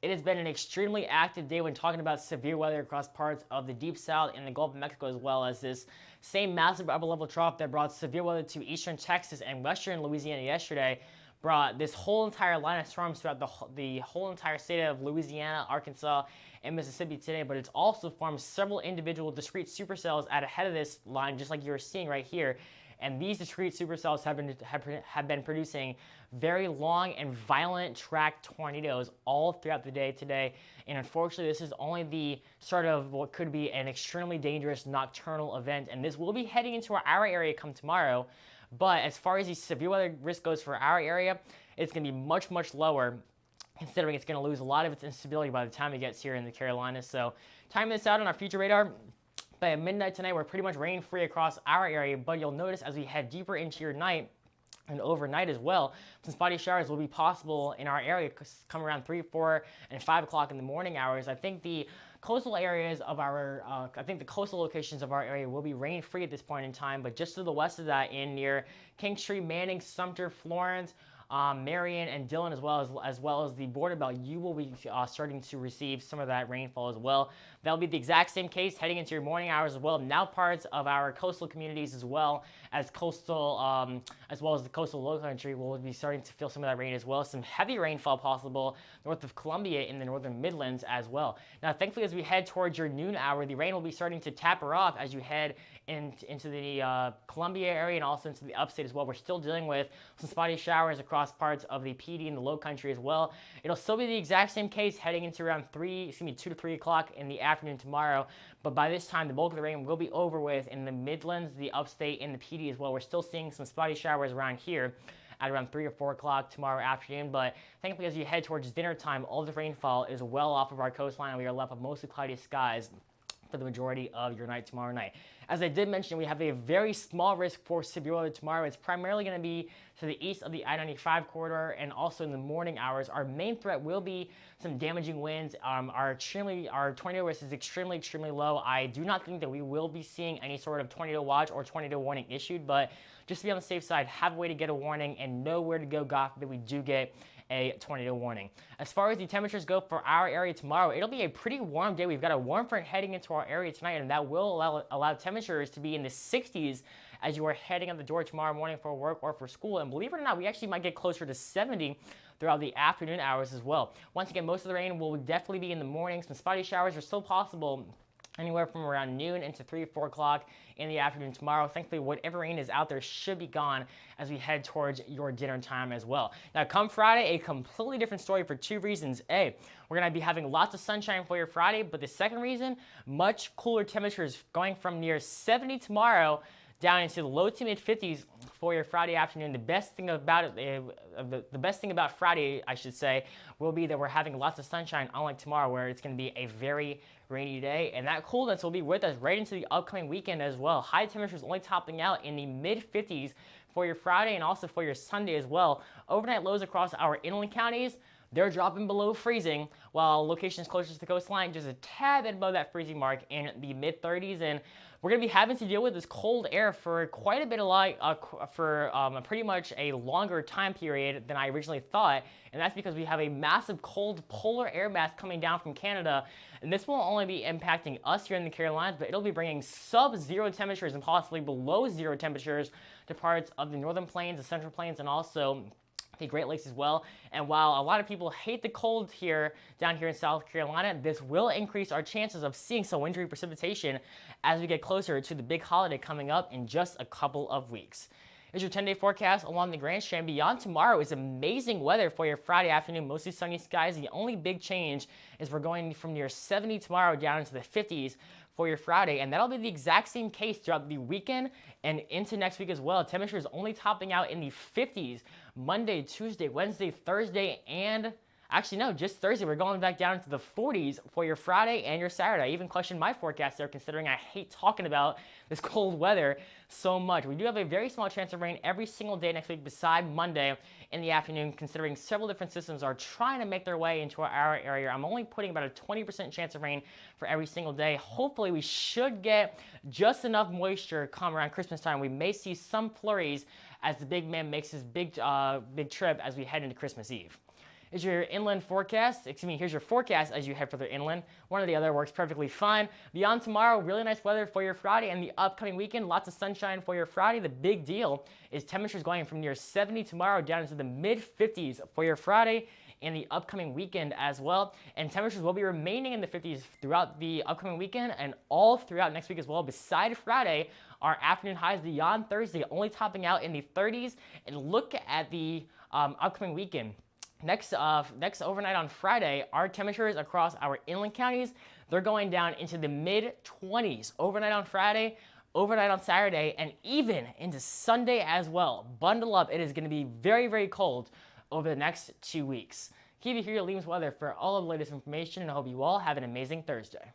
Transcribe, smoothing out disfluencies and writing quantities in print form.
It has been an extremely active day when talking about severe weather across parts of the Deep South and the Gulf of Mexico, as well as this same massive upper level trough that brought severe weather to eastern Texas and western Louisiana yesterday brought this whole entire line of storms throughout the whole entire state of Louisiana, Arkansas, and Mississippi today. But it's also formed several individual discrete supercells at ahead of this line, just like you're seeing right here. And these discrete supercells have been producing very long and violent track tornadoes all throughout the day today. And unfortunately, this is only the start of what could be an extremely dangerous nocturnal event. And this will be heading into our area come tomorrow. But as far as the severe weather risk goes for our area, it's going to be much, much lower, considering it's going to lose a lot of its instability by the time it gets here in the Carolinas. So timing this out on our future radar, by midnight tonight, we're pretty much rain-free across our area, but you'll notice as we head deeper into your night, and overnight as well, some spotty showers will be possible in our area come around 3, 4, and 5 o'clock in the morning hours. I think the coastal areas of the coastal locations of our area will be rain-free at this point in time, but just to the west of that, in near Kingstree, Manning, Sumter, Florence, Marion, and Dillon, as well as the border belt, you will be starting to receive some of that rainfall as well. That'll be the exact same case heading into your morning hours as well. Now parts of our coastal communities as well as the coastal low country will be starting to feel some of that rain as well. Some heavy rainfall possible north of Columbia in the northern Midlands as well. Now, thankfully, as we head towards your noon hour, the rain will be starting to taper off as you head into the Columbia area and also into the upstate as well. We're still dealing with some spotty showers across parts of the PD and the low country as well. It'll still be the exact same case heading into around 2 to 3 o'clock in the afternoon tomorrow. But by this time, the bulk of the rain will be over with in the Midlands, the upstate, and the PD as well. We're still seeing some spotty showers around here at around 3 or 4 o'clock tomorrow afternoon. But thankfully, as you head towards dinner time, all the rainfall is well off of our coastline, and we are left with mostly cloudy skies for the majority of your night tomorrow night. As I did mention, we have a very small risk for severe weather tomorrow. It's primarily going to be to the east of the I-95 corridor and also in the morning hours. Our main threat will be some damaging winds. Our tornado risk is extremely, extremely low. I do not think that we will be seeing any sort of tornado watch or tornado warning issued, but just to be on the safe side, have a way to get a warning and know where to go, God forbid we do get a tornado warning. As far as the temperatures go for our area tomorrow, it'll be a pretty warm day. We've got a warm front heading into our area tonight, and that will allow temperatures to be in the 60s as you are heading out the door tomorrow morning for work or for school. And believe it or not, we actually might get closer to 70 throughout the afternoon hours as well. Once again, most of the rain will definitely be in the morning. Some spotty showers are still possible anywhere from around noon into 3 or 4 o'clock in the afternoon tomorrow. Thankfully, whatever rain is out there should be gone as we head towards your dinner time as well. Now, come Friday, a completely different story for 2 reasons. A, we're going to be having lots of sunshine for your Friday, but the second reason, much cooler temperatures going from near 70 tomorrow down into the low to mid 50s for your Friday afternoon. The best thing about Friday, I should say, will be that we're having lots of sunshine, unlike tomorrow, where it's going to be a very rainy day. And that coolness will be with us right into the upcoming weekend as well. High temperatures only topping out in the mid 50s for your Friday and also for your Sunday as well. Overnight lows across our inland counties, they're dropping below freezing, while locations closer to the coastline just a tad bit above that freezing mark in the mid 30s. And we're going to be having to deal with this cold air for quite a bit of pretty much a longer time period than I originally thought. And that's because we have a massive cold polar air mass coming down from Canada. And this won't only be impacting us here in the Carolinas, but it'll be bringing sub-zero temperatures and possibly below zero temperatures to parts of the northern plains, the central plains, and also the Great Lakes as well. And while a lot of people hate the cold down here in South Carolina, this will increase our chances of seeing some wintry precipitation as we get closer to the big holiday coming up in just a couple of weeks. Here's your 10-day forecast along the Grand Strand. Beyond tomorrow is amazing weather for your Friday afternoon, mostly sunny skies. The only big change is we're going from near 70 tomorrow down into the 50s for your Friday, and that'll be the exact same case throughout the weekend and into next week as well. Temperatures only topping out in the 50s Monday, Tuesday, Wednesday, Thursday, and actually no, just Thursday. We're going back down into the 40s for your Friday and your Saturday. I even questioned my forecast there, considering I hate talking about this cold weather so much. We do have a very small chance of rain every single day next week beside Monday in the afternoon, considering several different systems are trying to make their way into our area. I'm only putting about a 20% chance of rain for every single day. Hopefully, we should get just enough moisture come around Christmas time. We may see some flurries as the big man makes his big trip as we head into Christmas Eve. is your inland forecast. Excuse me, here's your forecast as you head further inland. One or the other works perfectly fine. Beyond tomorrow, really nice weather for your Friday and the upcoming weekend. Lots of sunshine for your Friday. The big deal is temperatures going from near 70 tomorrow down into the mid 50s for your Friday and the upcoming weekend as well. And temperatures will be remaining in the 50s throughout the upcoming weekend and all throughout next week as well. Beside Friday, our afternoon highs beyond Thursday only topping out in the 30s. And look at the upcoming weekend. Next overnight on Friday, our temperatures across our inland counties, they're going down into the mid 20s overnight on Friday, overnight on Saturday, and even into Sunday as well. Bundle up. It is going to be very, very cold over the next 2 weeks. Keep it here at Liam's Weather for all of the latest information, and I hope you all have an amazing Thursday.